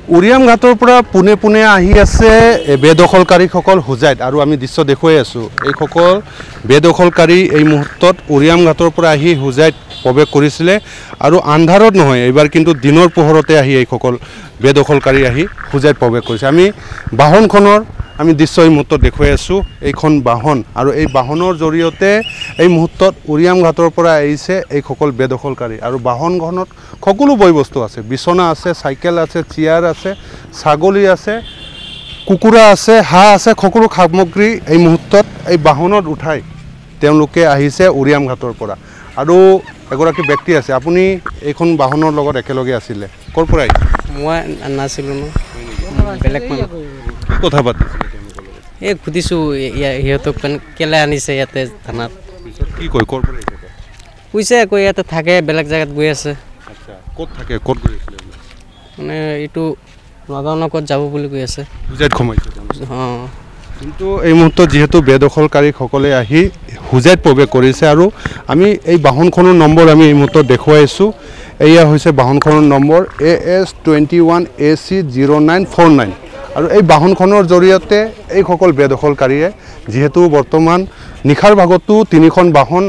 উৰিয়াম ঘাটৰ পৰা পোনে পোনে আহি আছে বেদখলকাৰীসকল হোজাইত আৰু আমি দৃশ্য দেখুৱাই আছোঁ এইসকল বেদখলকাৰী এই মুহূৰ্তত উৰিয়াম ঘাটৰ পৰা আহি হোজাইত প্ৰৱেশ কৰিছিলে আৰু আন্ধাৰত নহয় এইবাৰ কিন্তু দিনৰ পোহৰতে আহি এইসকল বেদখলকাৰী আহি হোজাইত প্ৰৱেশ কৰিছে আমি বাহনখনৰ আমি দৃশ্য এই মুহূৰ্তত দেখুৱাই আছোঁ এইখন বাহন আৰু এই বাহনৰ জৰিয়তে এই মুহূৰ্তত উৰিয়াম ঘাটৰ পৰা আহিছে এইসকল বেদখলকাৰী আৰু বাহনখনত সকলো বয় বস্তু আছে বিছনা আছে চাইকেল আছে চেয়াৰ আছে ছাগলী আছে কুকুৰা আছে হাঁহ আছে সকলো সামগ্ৰী এই মুহূৰ্তত এই বাহনত উঠাই তেওঁলোকে আহিছে উৰিয়াম ঘাটৰ পৰা আৰু এগৰাকী ব্যক্তি আছে আপুনি এইখন বাহনৰ লগত একেলগে আছিলে ক'ৰ পৰা আহিছে মই নাছিলোঁ বেলেগ মানুহ কি কথা পাতিছিলে এই সুধিছোঁ সিহঁতক কেলে আনিছে ইয়াতে থানাত কি কয় ক'ৰ পৰা আহিছে কৈছে আকৌ ইয়াতে থাকে বেলেগ জেগাত গৈ আছে আচ্ছা ক'ত থাকে ক'ত গৈ আছিলে মানে এইটো নগাঁও ক'ত যাব বুলি কৈ আছে হোজাইত সোমাইছে অঁ কিন্তু এই মুহূৰ্তত যিহেতু বেদখলকাৰীসকলে আহি হোজাইত প্ৰৱেশ কৰিছে আৰু আমি এই বাহনখনৰ নম্বৰ আমি এই মুহূৰ্তত দেখুৱাইছোঁ এয়া হৈছে বাহনখনৰ নম্বৰ AS21AC0949 আৰু এই বাহনখনৰ জৰিয়তে এইসকল বেদখলকাৰীয়ে যিহেতু বৰ্তমান নিশাৰ ভাগতো তিনিখন বাহন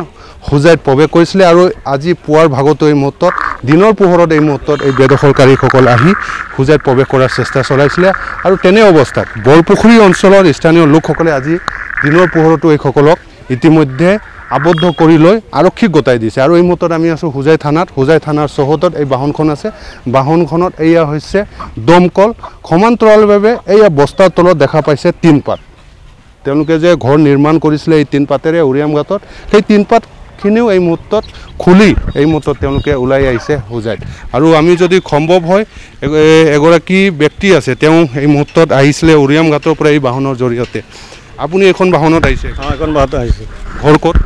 হোজাইত প্ৰৱেশ কৰিছিলে আৰু আজি পুৱাৰ ভাগতো এই মুহূৰ্তত দিনৰ পোহৰত এই মুহূৰ্তত এই বেদখলকাৰীসকল আহি হোজাইত প্ৰৱেশ কৰাৰ চেষ্টা চলাইছিলে আৰু তেনে অৱস্থাত বৰপুখুৰী অঞ্চলৰ স্থানীয় লোকসকলে আজি দিনৰ পোহৰতো এইসকলক ইতিমধ্যে আবদ্ধ কৰি লৈ আৰক্ষীক গতাই দিছে আৰু এই মুহূৰ্তত আমি আছোঁ হোজাই থানাৰ চৌহদত এই বাহনখন আছে বাহনখনত এয়া হৈছে দমকল সমান্তৰালভাৱে এয়া বস্তাৰ তলত দেখা পাইছে টিনপাত তেওঁলোকে যে ঘৰ নিৰ্মাণ কৰিছিলে এই টিনপাতেৰে উৰিয়াম ঘাটত সেই টিনপাতখিনিও এই মুহূৰ্তত খুলি এই মুহূৰ্তত তেওঁলোকে ওলাই আহিছে হোজাইত আৰু আমি যদি সম্ভৱ হয় এগৰাকী ব্যক্তি আছে তেওঁ এই মুহূৰ্তত আহিছিলে উৰিয়াম ঘাটৰ পৰা এই বাহনৰ জৰিয়তে আপুনি এখন বাহনত আহিছে এখন বাহনত আহিছে ঘৰ ক'ত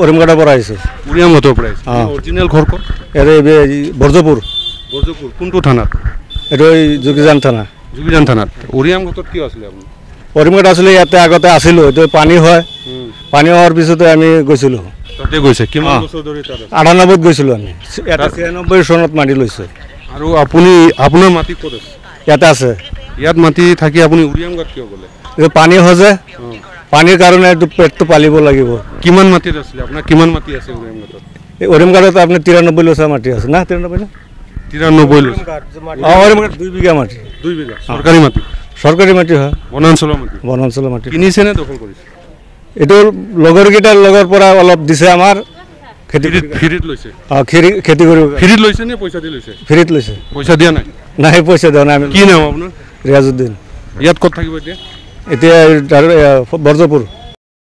উৰিয়াম ঘাটৰ পৰা আহিছে উৰিয়াম ঘাটৰ পৰা আহিছে অৰিজিনেল ঘৰ ক'ত বৰ্জপুৰ কোনটো থানাত এইটো যোগীজান থানাত উৰিয়াম ঘাটত কিয় আছিলে আপুনি উৰিয়াম ঘাট আছিলে ইয়াতে আগতে আছিলোঁ এইটো পানী হয় পানী হোৱাৰ পিছতে আমি গৈছিলোঁ তাতে গৈছে কিমান বছৰ ধৰি তাত 98 গৈছিলোঁ আমি ইয়াতে 96 চনত মাটি লৈছোঁ আৰু আপুনি আপোনাৰ মাটি ক'ত আছে ইয়াতে আছে ইয়াত মাটি থাকি আপুনি উৰিয়াম ঘাট কিয় গ'লে এইটো পানী হয় যে পানীৰ কাৰণে এইটো পেটটো পালিব লাগিব কিমান মাটিত আছিলে আপোনাৰ কিমান মাটি আছে উৰিয়াম ঘাটত এই উৰিয়াম ঘাটত আপুনি 93 লৈছা মাটি আছে না 93 না 93 লৈছে উৰিয়াম ঘাট 2 বিঘা মাটি 2 বিঘা চৰকাৰী মাটি হয় বনাঞ্চলৰ মাটি কিনিছে নে দখল কৰিছে এইটো লগৰকেইটাৰ লগৰ পৰা অলপ দিছে আমাৰ খেতি ফ্ৰীত লৈছে খেতি কৰিব ফ্ৰীত লৈছে নে পইচা দি লৈছে ফ্ৰীত লৈছে পইচা দিয়া নাই নাই পইচা দিয়া নাই কি নাম আপোনাৰ ৰিয়াজউদ্দিন ইয়াত ক'ত থাকিব এতিয়া এতিয়া বৰ্জপুৰ